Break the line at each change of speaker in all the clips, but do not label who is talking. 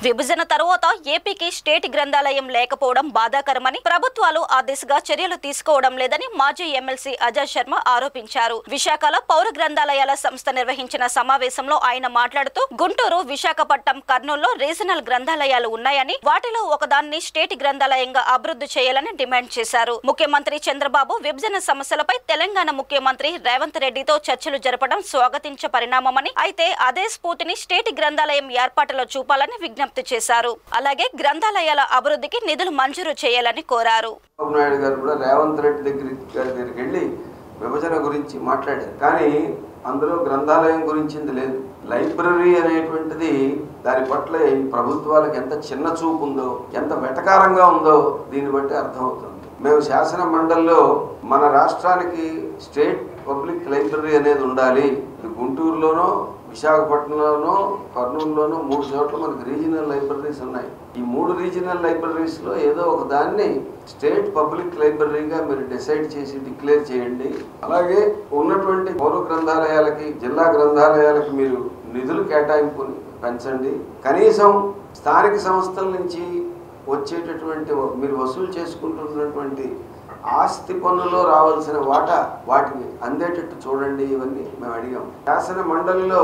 విభజన తరువాత ఏపీకి స్టేట్ గ్రంథాలయం లేకపోవడం బాధాకరమని, ప్రభుత్వాలు ఆ దిశగా చర్యలు తీసుకోవడం లేదని మాజీ ఎమ్మెల్సీ అజయ్ శర్మ ఆరోపించారు. విశాఖలో పౌర గ్రంథాలయాల సంస్థ నిర్వహించిన సమావేశంలో ఆయన మాట్లాడుతూ, గుంటూరు, విశాఖపట్నం, కర్నూలులో రీజనల్ గ్రంథాలయాలు ఉన్నాయని, వాటిలో ఒకదాన్ని స్టేట్ గ్రంథాలయంగా అభివృద్ధి చేయాలని డిమాండ్ చేశారు. ముఖ్యమంత్రి చంద్రబాబు విభజన సమస్యలపై తెలంగాణ ముఖ్యమంత్రి రేవంత్ రెడ్డితో చర్చలు జరపడం స్వాగతించే పరిణామమని, అయితే అదే స్ఫూర్తిని స్టేట్ గ్రంథాలయం ఏర్పాటులో చూపాలని విజ్ఞప్తి చేశారు. అలాగే గ్రంథాలయాల అభివృద్ధికి నిధులు మంజూరు చేయాలని కోరారు.
నాయుడు గారు కూడా రేవంత్ రెడ్డి దగ్గరికి వెళ్ళి విభజన గురించి మాట్లాడారు. కానీ అందులో గ్రంథాలయం గురించింది లేదు. లైబ్రరీ అనేటువంటిది దాని పట్ల ఈ ప్రభుత్వాలకు ఎంత చిన్న చూపు ఉందో, ఎంత వెటకారంగా ఉందో దీన్ని బట్టి అర్థమవుతుంది. మేము శాసన మండలిలో మన రాష్ట్రానికి స్టేట్ పబ్లిక్ లైబ్రరీ అనేది ఉండాలి. గుంటూరులోనో, విశాఖపట్నంలోనో, కర్నూలులోనో 3 చోట్ల మనకి రీజనల్ లైబ్రరీస్ ఉన్నాయి. ఈ 3 రీజనల్ లైబ్రరీస్లో ఏదో ఒక దాన్ని స్టేట్ పబ్లిక్ లైబ్రరీగా మీరు డిసైడ్ చేసి డిక్లేర్ చేయండి. అలాగే ఉన్నటువంటి పౌర గ్రంథాలయాలకి, జిల్లా గ్రంథాలయాలకి మీరు నిధులు కేటాయింపుని పెంచండి. కనీసం స్థానిక సంస్థల నుంచి వచ్చేటటువంటి మీరు వసూలు చేసుకుంటున్నటువంటి ఆస్తి పన్నులో రావాల్సిన వాటిని అందేటట్టు చూడండి. ఇవన్నీ మేము అడిగాం. శాసన మండలిలో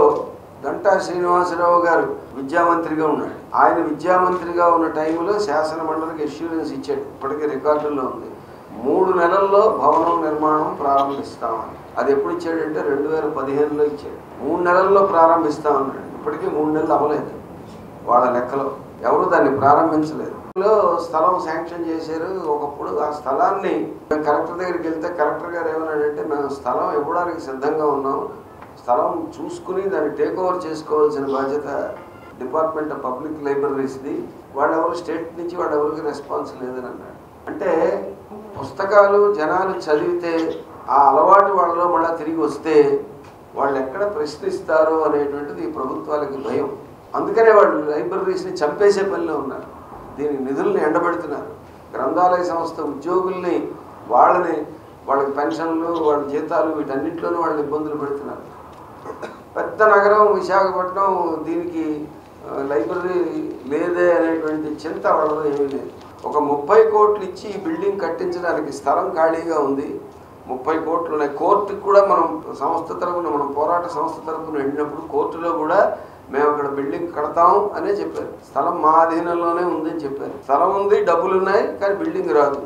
గంటా శ్రీనివాసరావు గారు విద్యామంత్రిగా ఉన్నాడు. ఆయన విద్యామంత్రిగా ఉన్న టైంలో శాసన మండలికి అష్యూరెన్స్ ఇచ్చాడు. ఇప్పటికీ రికార్డుల్లో ఉంది. 3 నెలల్లో భవనం నిర్మాణం ప్రారంభిస్తామని. అది ఎప్పుడు ఇచ్చాడంటే 2015లో ఇచ్చాడు. 3 నెలల్లో ప్రారంభిస్తామన్నాడు. ఇప్పటికీ 3 నెలలు అవ్వలేదు. వాళ్ళ లెక్కలో ఎవరు దాన్ని ప్రారంభించలేదు. స్థలం శాంక్షన్ చేశారు. ఒకప్పుడు ఆ స్థలాన్ని మేము కలెక్టర్ దగ్గరికి వెళ్తే కలెక్టర్ గారు ఏమన్నాడంటే, మేము స్థలం ఇవ్వడానికి సిద్ధంగా ఉన్నాం, స్థలం చూసుకుని దాన్ని టేక్ ఓవర్ చేసుకోవాల్సిన బాధ్యత డిపార్ట్మెంట్ ఆఫ్ పబ్లిక్ లైబ్రరీస్ది, వాళ్ళెవరు స్టేట్ నుంచి వాళ్ళెవరికి రెస్పాన్స్ లేదని అన్నాడు. అంటే పుస్తకాలు జనాలు చదివితే ఆ అలవాటు వాళ్ళలో మళ్ళీ తిరిగి వస్తే వాళ్ళు ఎక్కడ ప్రశ్నిస్తారో అనేటువంటిది ఈ ప్రభుత్వాలకి భయం. అందుకనే వాళ్ళు లైబ్రరీస్ని చంపేసే పనిలో ఉన్నారు. దీనికి నిధుల్ని ఎండబెడుతున్నారు. గ్రంథాలయ సంస్థ ఉద్యోగుల్ని వాళ్ళకి పెన్షన్లు, వాళ్ళ జీతాలు, వీటన్నింటిలోనూ వాళ్ళు ఇబ్బందులు పెడుతున్నారు. పెద్ద నగరం విశాఖపట్నం, దీనికి లైబ్రరీ లేదే అనేటువంటి చింత వాళ్ళలో ఏమీ లేదు. ఒక 30 కోట్లు ఇచ్చి ఈ బిల్డింగ్ కట్టించడానికి స్థలం ఖాళీగా ఉంది. 30 కోట్లు ఉన్నాయి. కోర్టుకు కూడా మనం పోరాట సంస్థ తరఫున వెళ్ళినప్పుడు కోర్టులో కూడా మేము అక్కడ బిల్డింగ్ కడతాం అనే చెప్పారు. స్థలం మా అధీనంలోనే ఉందని చెప్పారు. స్థలం ఉంది, డబ్బులు ఉన్నాయి, కానీ బిల్డింగ్ రాదు.